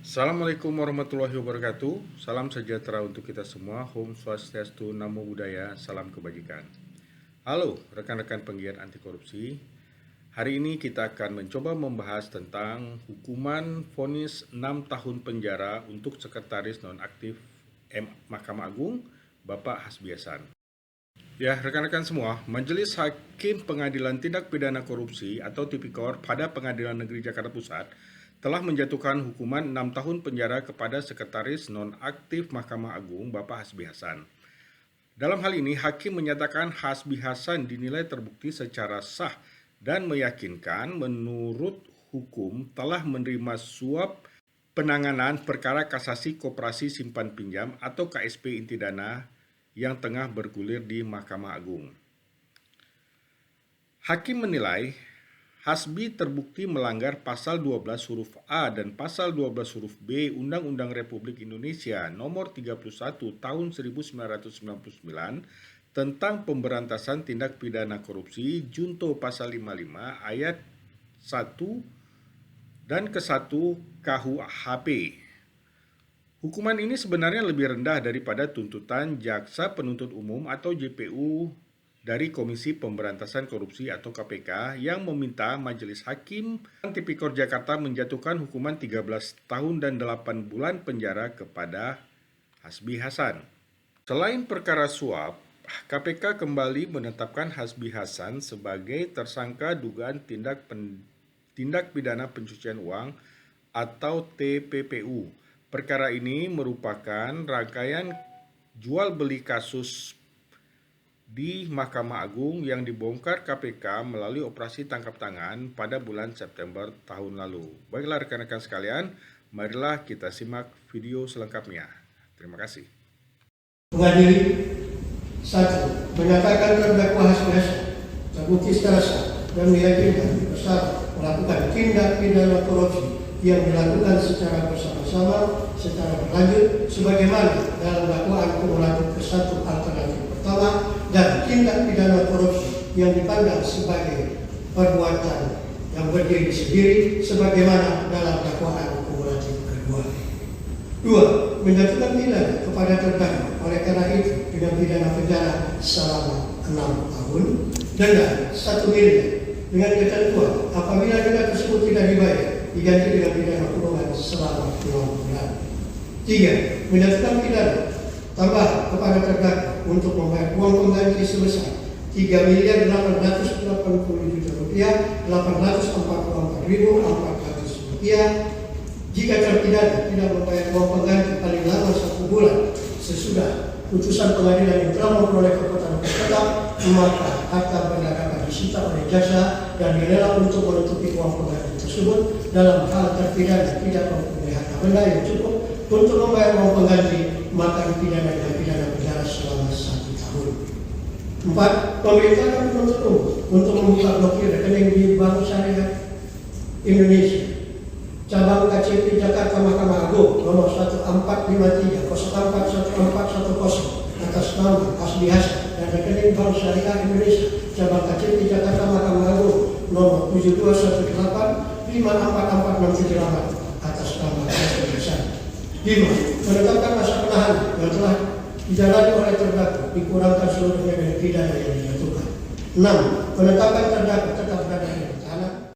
Assalamualaikum warahmatullahi wabarakatuh. Salam sejahtera untuk kita semua. Om Swastiastu, Namo Buddhaya, salam kebajikan. Halo rekan-rekan penggiat anti korupsi. Hari ini kita akan mencoba membahas tentang hukuman vonis 6 tahun penjara untuk sekretaris nonaktif Mahkamah Agung, Bapak Hasbi Hasan. Ya, rekan-rekan semua, Majelis Hakim Pengadilan Tindak Pidana Korupsi atau Tipikor pada Pengadilan Negeri Jakarta Pusat telah menjatuhkan hukuman 6 tahun penjara kepada sekretaris nonaktif Mahkamah Agung, Bapak Hasbi Hasan. Dalam hal ini, Hakim menyatakan Hasbi Hasan dinilai terbukti secara sah dan meyakinkan menurut hukum telah menerima suap penanganan perkara kasasi koperasi simpan pinjam atau KSP inti dana yang tengah bergulir di Mahkamah Agung. Hakim menilai Hasbi terbukti melanggar pasal 12 huruf A dan pasal 12 huruf B Undang-Undang Republik Indonesia Nomor 31 Tahun 1999 tentang pemberantasan tindak pidana korupsi junto pasal 55 ayat 1 dan ke-1 KUHP. Hukuman ini sebenarnya lebih rendah daripada tuntutan Jaksa Penuntut Umum atau JPU dari Komisi Pemberantasan Korupsi atau KPK yang meminta Majelis Hakim Tipikor Jakarta menjatuhkan hukuman 13 tahun dan 8 bulan penjara kepada Hasbi Hasan. Selain perkara suap, KPK kembali menetapkan Hasbi Hasan sebagai tersangka dugaan tindak pidana pencucian uang atau TPPU. Perkara ini merupakan rangkaian jual beli kasus di Mahkamah Agung yang dibongkar KPK melalui operasi tangkap tangan pada bulan September tahun lalu. Baiklah rekan-rekan sekalian, marilah kita simak video selengkapnya. Terima kasih. Mengadili 1. Menyatakan terdakwa Hasbi Hasan terbukti secara sah dan meyakinkan bersalah melakukan tindak pidana korupsi yang dilakukan secara bersama-sama, secara berlanjut, sebagaimana dalam dakwaan kumulatif ke-1 alternatif pertama dan tindak pidana korupsi yang dipandang sebagai perbuatan yang berdiri sendiri, sebagaimana dalam dakwaan kumulatif kedua. 2. Menjatuhkan pidana kepada terdakwa oleh karena itu dengan pidana penjara selama 6 tahun, denda 1 miliar dengan ketentuan apabila denda tersebut tidak dibayar diganti dengan pidana kurungan selama 6 bulan. 3. Menjatuhkan pidana tambah kepada terdakwa untuk membayar uang pengganti sebesar Rp3.880.844.400 jika terpidana tidak membayar uang pengganti paling lama 1 bulan sesudah putusan pengadilan yang telah memperoleh kekuatan hukum tetap, maka harta benda dapat disita oleh jaksa dan dilelang untuk menutupi uang pengganti tersebut. Dalam hal terpidana tidak mempunyai harta benda yang cukup untuk membayar uang pengganti, maka dipidana dengan pidana penjara selama 1 tahun. 4. Pemerintah penuntut umum untuk membuka blokir rekening di Bank Syariah Indonesia Cabang KCP Jakarta Mahkamah Agung nomor 1453041410 atas nama Hasbi Hasan dan rekening Bank Syariah Indonesia Cabang KCP Jakarta Mahkamah Agung nomor 7218544678 atas nama Hasbi Hasan. 5. Menetapkan masa penahanan yang telah dijalani oleh terdakwa dikurangkan seluruhnya dari pidana yang dijatuhkan. 6. Menetapkan terdakwa